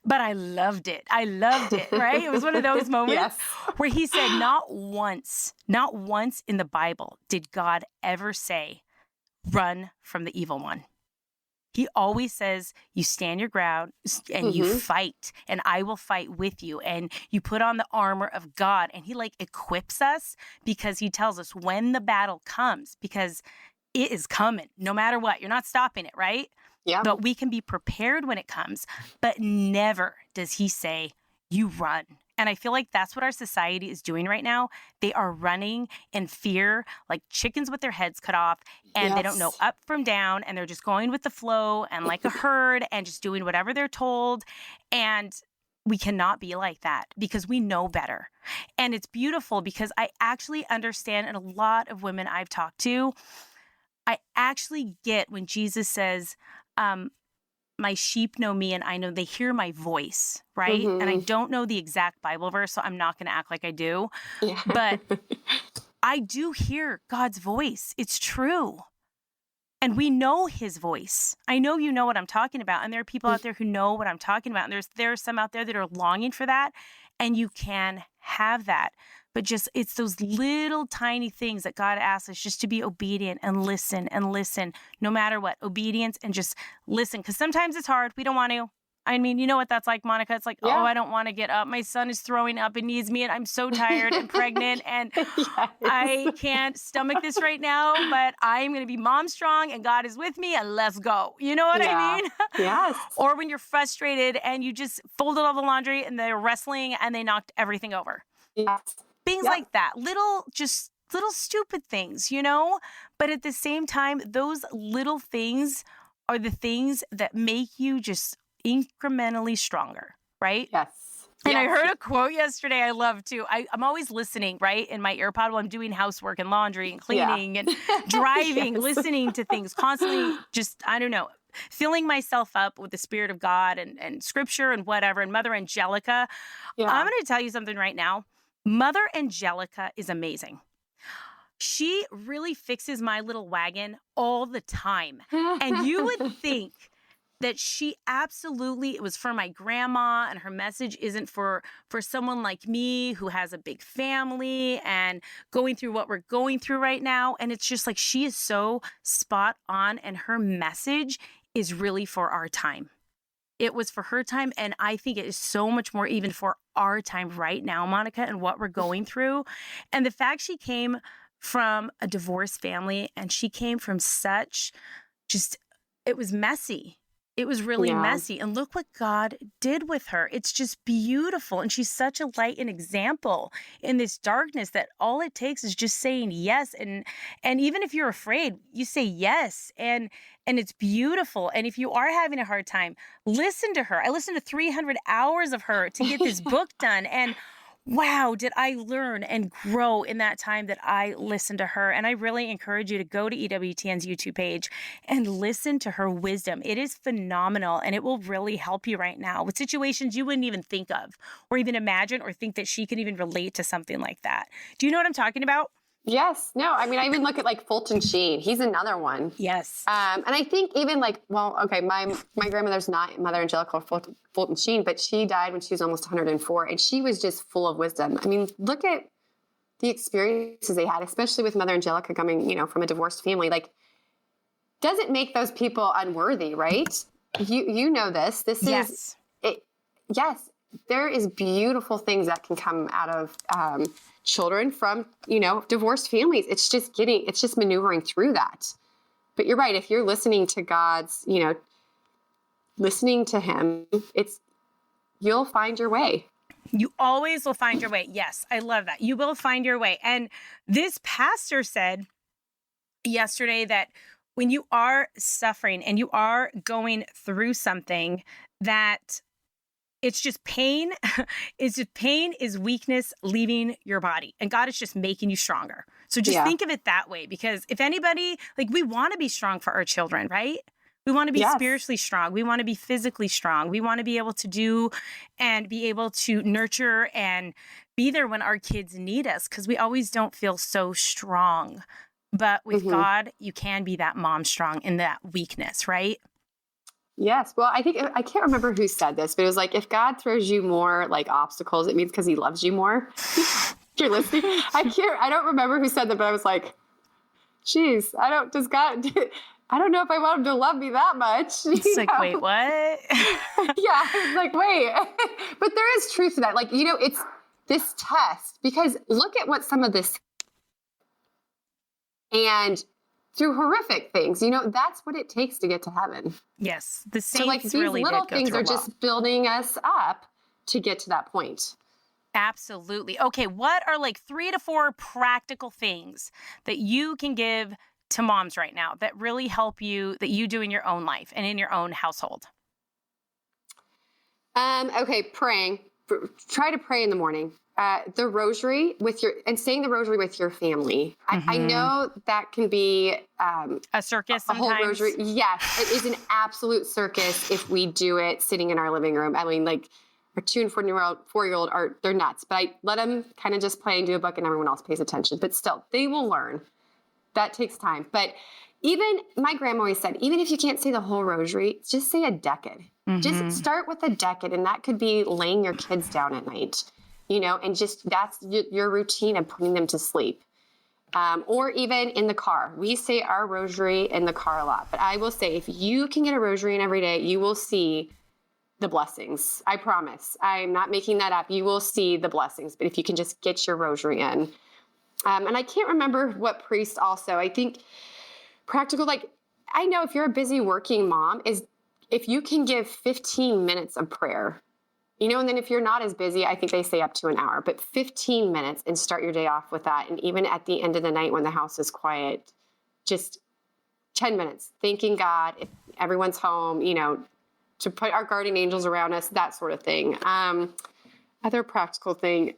but I loved it. Right? It was one of those moments where he said, not once in the Bible did God ever say, run from the evil one. He always says, you stand your ground and you fight and I will fight with you. And you put on the armor of God and he equips us because he tells us when the battle comes, because it is coming no matter what. You're not stopping it, right? Yeah. But we can be prepared when it comes, but never does he say, you run. And I feel like that's what our society is doing right now. They are running in fear, like chickens with their heads cut off, and they don't know up from down, and they're just going with the flow and like a herd and just doing whatever they're told. And we cannot be like that because we know better. And it's beautiful because I actually understand, and a lot of women I've talked to, I actually get when Jesus says, my sheep know me and I know they hear my voice, right? And I don't know the exact Bible verse, so I'm not going to act like I do. Yeah. But I do hear God's voice. It's true. And we know his voice. I know you know what I'm talking about. And there are people out there who know what I'm talking about. And there are some out there that are longing for that. And you can have that. But just, it's those little tiny things that God asks us just to be obedient and listen, no matter what. Obedience and just listen. Because sometimes it's hard. We don't want to. I mean, you know what that's like, Monica? It's like, oh, I don't want to get up. My son is throwing up and needs me. And I'm so tired and pregnant. And I can't stomach this right now. But I'm going to be mom strong and God is with me. And let's go. You know what I mean? Yes. Or when you're frustrated and you just folded all the laundry and they're wrestling and they knocked everything over. Yes. Things like that. Little stupid things, But at the same time, those little things are the things that make you just incrementally stronger, right? Yes. And I heard a quote yesterday I love too. I'm always listening, right? In my AirPod while I'm doing housework and laundry and cleaning and driving, listening to things, constantly just, I don't know, filling myself up with the Spirit of God and scripture and whatever. And Mother Angelica, I'm going to tell you something right now. Mother Angelica is amazing. She really fixes my little wagon all the time. And you would think that she absolutely, it was for my grandma and her message isn't for someone like me who has a big family and going through what we're going through right now. And it's just like, she is so spot on and her message is really for our time. It was for her time. And I think it is so much more even for our time right now, Monica, and what we're going through. And the fact she came from a divorced family and she came from such it was messy. It was really Yeah. messy. And look what God did with her. It's just beautiful. And she's such a light and example in this darkness that all it takes is just saying yes. And even if you're afraid, you say yes. And it's beautiful. And if you are having a hard time, listen to her. I listened to 300 hours of her to get this book done. And wow, did I learn and grow in that time that I listened to her. And I really encourage you to go to EWTN's YouTube page and listen to her wisdom. It is phenomenal, and it will really help you right now with situations you wouldn't even think of or even imagine or think that she could even relate to something like that. Do you know what I'm talking about? Yes. No, I mean, I even look at like Fulton Sheen. He's another one. Yes. And I think even like, well, okay, my grandmother's not Mother Angelica or Fulton Sheen, but she died when she was almost 104, and she was just full of wisdom. I mean, look at the experiences they had, especially with Mother Angelica coming, from a divorced family. Like, doesn't make those people unworthy, right? You know this. This Yes. is it. Yes, there is beautiful things that can come out of children from, divorced families. It's just maneuvering through that. But you're right. If you're listening to God's, listening to him, you'll find your way. You always will find your way. Yes, I love that. You will find your way. And this pastor said yesterday that when you are suffering and you are going through something, that it's just pain. It's just pain is weakness leaving your body, and God is just making you stronger. So just think of it that way, because if anybody, like, we want to be strong for our children, right? We want to be spiritually strong. We want to be physically strong. We want to be able to do and be able to nurture and be there when our kids need us, because we always don't feel so strong. But with God, you can be that mom strong in that weakness, right? Yes. Well, I can't remember who said this, but it was like, if God throws you more like obstacles, it means because he loves you more. You're listening. I don't remember who said that, but I was like, geez, I don't know if I want him to love me that much. It's like, wait, what? Yeah. It's like, wait, but there is truth to that. Like, it's this test, because look at what some of this, and through horrific things, that's what it takes to get to heaven. Yes. The saints so like these really little did go things through are a lot. just building us up to get to that point. Absolutely. Okay. What are like 3 to 4 practical things that you can give to moms right now that really help you, that you do in your own life and in your own household? Okay. Praying. Try to pray in the morning. The rosary and saying the rosary with your family. I know that can be a circus a whole sometimes. rosary. Yes, it is an absolute circus if we do it sitting in our living room. I mean, like, our 2 and 4-year-old they're nuts, but I let them kind of just play and do a book, and everyone else pays attention. But still, they will learn. That takes time. But even my grandma always said, even if you can't say the whole rosary, just say a decade. Just start with a decade, and that could be laying your kids down at night, and just that's your routine of putting them to sleep. Or even in the car. We say our rosary in the car a lot. But I will say, if you can get a rosary in every day, you will see the blessings. I promise. I'm not making that up. You will see the blessings. But if you can just get your rosary in. And I can't remember what priest also, I think practical, like, I know if you're a busy working mom, is if you can give 15 minutes of prayer, and then if you're not as busy, I think they say up to an hour, but 15 minutes, and start your day off with that. And even at the end of the night when the house is quiet, just 10 minutes, thanking God, if everyone's home, to put our guardian angels around us, that sort of thing. Other practical thing,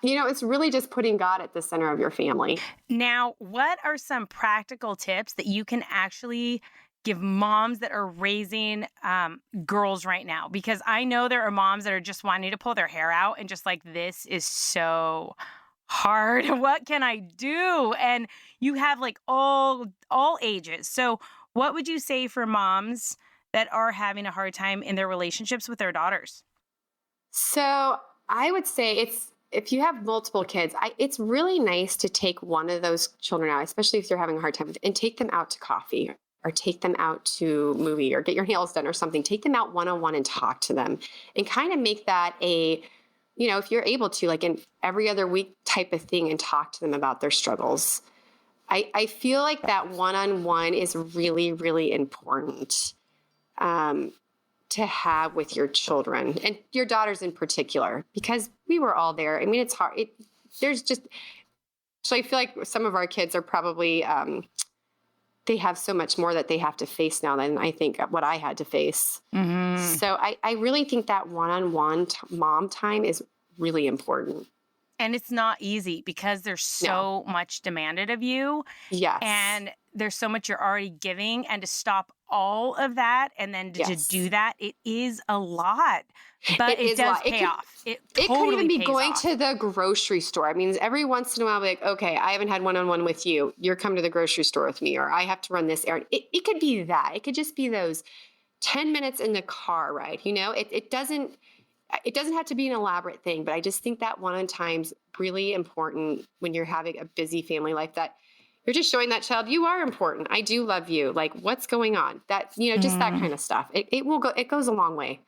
it's really just putting God at the center of your family. Now, what are some practical tips that you can actually give moms that are raising girls right now? Because I know there are moms that are just wanting to pull their hair out and just like, this is so hard. What can I do? And you have like all ages. So what would you say for moms that are having a hard time in their relationships with their daughters? So I would say if you have multiple kids, it's really nice to take one of those children out, especially if you're having a hard time, and take them out to coffee, or take them out to a movie, or get your nails done or something. Take them out one-on-one and talk to them, and kind of make that if you're able to, like an every other week type of thing, and talk to them about their struggles. I feel like that one-on-one is really, really important. to have with your children and your daughters in particular, because we were all there. I mean, it's hard. So I feel like some of our kids are probably, they have so much more that they have to face now than I think what I had to face. Mm-hmm. So I really think that one-on-one mom time is really important. And it's not easy because there's so much demanded of you. Yes. And there's so much you're already giving. And to stop all of that and then to do that, it is a lot. But it does pay off. It could even be going to the grocery store. I mean, every once in a while, I'll be like, okay, I haven't had one-on-one with you. You're coming to the grocery store with me, or I have to run this errand. It could be that. It could just be those 10 minutes in the car ride. You know, it doesn't have to be an elaborate thing, but I just think that one-on time's really important when you're having a busy family life, that you're just showing that child you are important. I do love you. Like, what's going on? That, you know, just that kind of stuff. It goes a long way.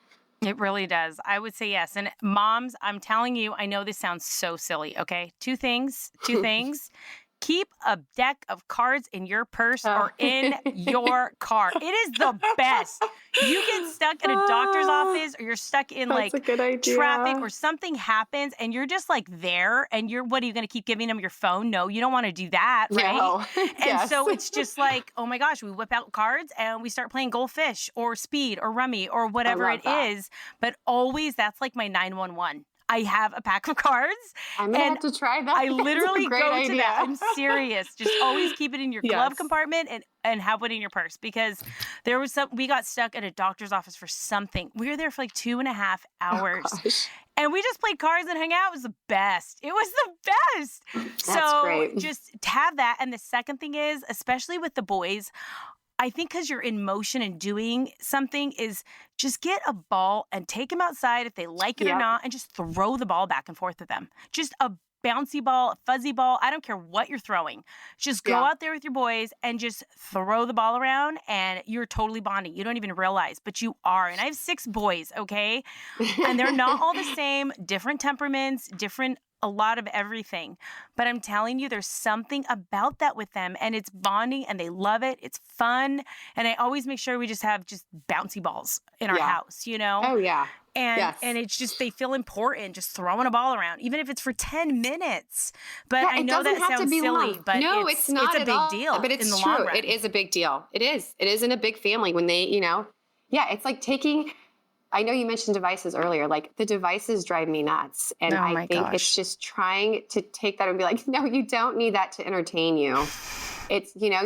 It really does. I would say yes. And moms, I'm telling you, I know this sounds so silly. Okay. Two things. Keep a deck of cards in your purse or in your car. It is the best. You get stuck in a doctor's office, or you're stuck in like traffic, or something happens and you're just like there, and what are you going to keep giving them your phone? No, you don't want to do that, right? No. And so it's just like, oh my gosh, we whip out cards and we start playing goldfish or speed or rummy or whatever it is. But always, that's like my 911. I have a pack of cards. I'm going to have to try that. I literally go to that. I'm serious. Just always keep it in your glove compartment and have it in your purse, because we got stuck at a doctor's office for something. We were there for like 2.5 hours. And we just played cards and hung out. It was the best. It was the best. That's great. Just have that. And the second thing is, especially with the boys, I think because you're in motion and doing something, is just get a ball and take them outside if they like it or not, and just throw the ball back and forth with them. Just a bouncy ball, a fuzzy ball. I don't care what you're throwing. Just go out there with your boys and just throw the ball around, and you're totally bonding. You don't even realize, but you are. And I have 6 boys, okay? And they're not all the same, different temperaments, a lot of everything. But I'm telling you, there's something about that with them, and it's bonding, and they love it. It's fun. And I always make sure we just have bouncy balls in our house, you know? Oh, yeah. And it's just, they feel important, just throwing a ball around, even if it's for 10 minutes. But I know that sounds silly, long. But no, it's not it's a big deal. But it's in the true. long run. It is a big deal. It is in a big family when they, you know, it's like taking, I know you mentioned devices earlier, like the devices drive me nuts. And I think it's just trying to take that and be like, no, you don't need that to entertain you. It's, you know,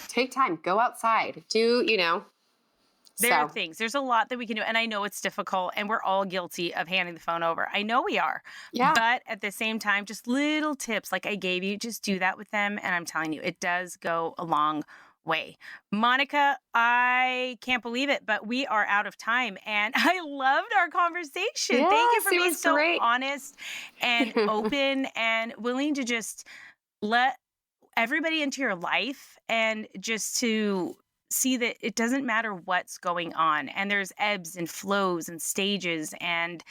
take time, go outside, There are things. There's a lot that we can do. And I know it's difficult, and we're all guilty of handing the phone over. I know we are. Yeah. But at the same time, just little tips like I gave you, just do that with them. And I'm telling you, it does go a long way. Monica, I can't believe it, but we are out of time, and I loved our conversation. Yes, thank you for being so great. honest and open and willing to just let everybody into your life, and just to see that it doesn't matter what's going on, and there's ebbs and flows and stages, and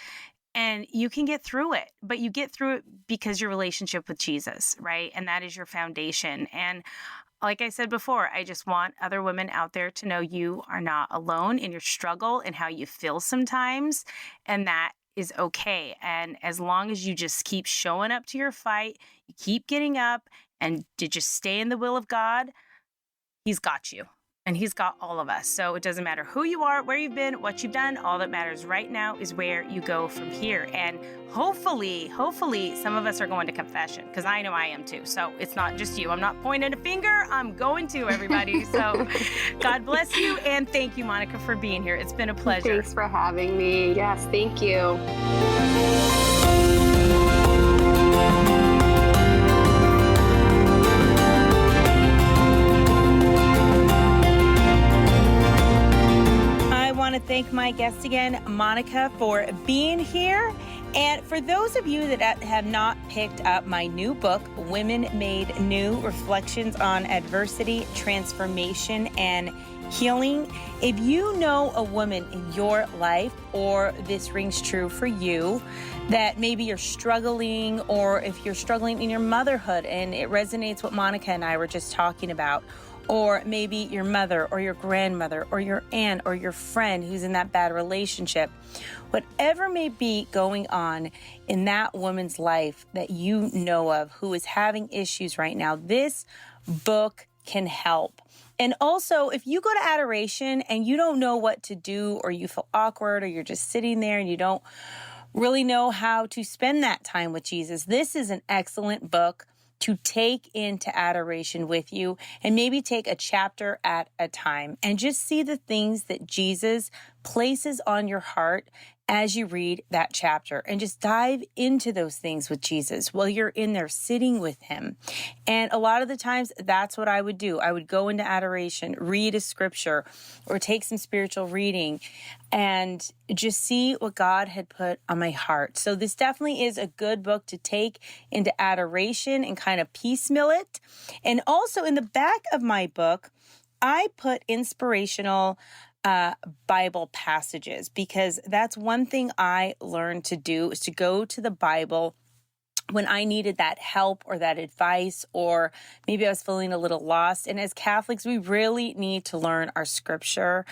you can get through it, but you get through it because your relationship with Jesus, right? And that is your foundation. And like I said before, I just want other women out there to know you are not alone in your struggle and how you feel sometimes, and that is okay. And as long as you just keep showing up to your fight, you keep getting up, and to just stay in the will of God, He's got you. And He's got all of us. So it doesn't matter who you are, where you've been, what you've done. All that matters right now is where you go from here. And hopefully some of us are going to confession, because I know I am too. So it's not just you. I'm not pointing a finger. I'm going to, everybody. So God bless you. And thank you, Monica, for being here. It's been a pleasure. Thanks for having me. Yes, thank you. I want to thank my guest again, Monica, for being here. And for those of you that have not picked up my new book, Women Made New: Reflections on Adversity, Transformation, and Healing, if you know a woman in your life, or this rings true for you, that maybe you're struggling, or if you're struggling in your motherhood and it resonates what Monica and I were just talking about, or maybe your mother or your grandmother or your aunt or your friend who's in that bad relationship. Whatever may be going on in that woman's life that you know of who is having issues right now, this book can help. And also, if you go to adoration and you don't know what to do, or you feel awkward, or you're just sitting there and you don't really know how to spend that time with Jesus, this is an excellent book to take into adoration with you, and maybe take a chapter at a time and just see the things that Jesus places on your heart as you read that chapter, and just dive into those things with Jesus while you're in there sitting with him. And a lot of the times that's what I would do. I would go into adoration, read a scripture, or take some spiritual reading and just see what God had put on my heart. So this definitely is a good book to take into adoration and kind of piecemeal it. And also in the back of my book, I put inspirational Bible passages, because that's one thing I learned to do, is to go to the Bible when I needed that help or that advice, or maybe I was feeling a little lost. And as Catholics, we really need to learn our scripture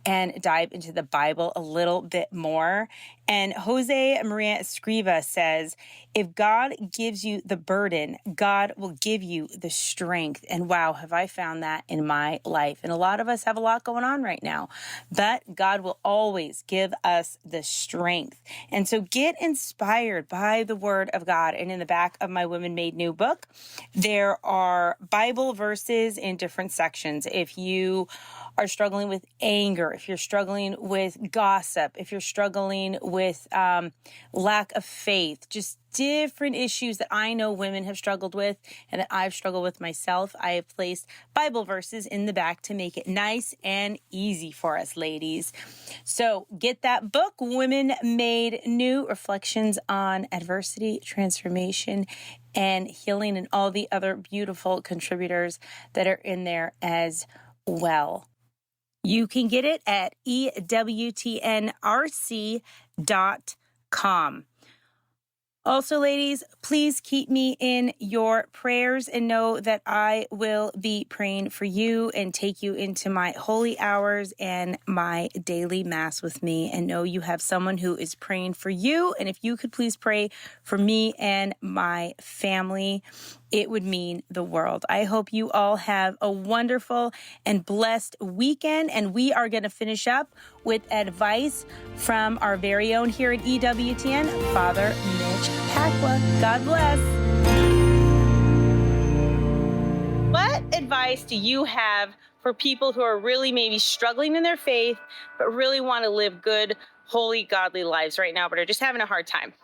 and dive into the Bible a little bit more. And Jose Maria Escriva says, if God gives you the burden, God will give you the strength. And wow, have I found that in my life. And a lot of us have a lot going on right now, but God will always give us the strength. And so get inspired by the word of God. And in the back of my Women Made New book, there are Bible verses in different sections. If you are struggling with anger, if you're struggling with gossip, if you're struggling with lack of faith, just different issues that I know women have struggled with and that I've struggled with myself, I have placed Bible verses in the back to make it nice and easy for us ladies. So get that book, Women Made New, Reflections on Adversity, Transformation, and Healing, and all the other beautiful contributors that are in there as well. You can get it at EWTNRC.com. Also, ladies, please keep me in your prayers and know that I will be praying for you and take you into my holy hours and my daily mass with me, and know you have someone who is praying for you. And if you could please pray for me and my family, it would mean the world. I hope you all have a wonderful and blessed weekend. And we are going to finish up with advice from our very own here at EWTN, Father Mitch Pacwa. God bless. What advice do you have for people who are really maybe struggling in their faith, but really want to live good, holy, godly lives right now, but are just having a hard time?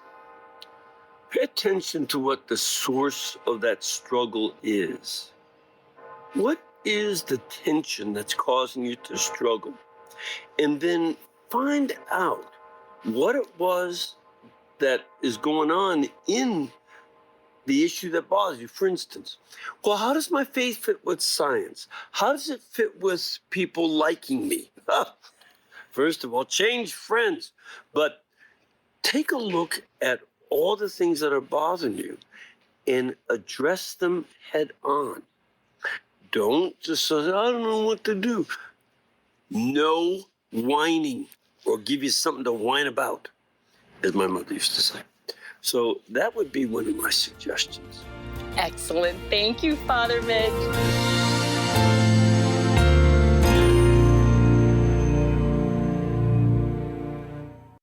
Pay attention to what the source of that struggle is. What is the tension that's causing you to struggle? And then find out what it was that is going on in the issue that bothers you. For instance, well, how does my faith fit with science? How does it fit with people liking me? First of all, change friends. But take a look at all the things that are bothering you and address them head on. Don't just say, I don't know what to do. No whining, or give you something to whine about, as my mother used to say. So that would be one of my suggestions. Excellent. Thank you, Father Mitch.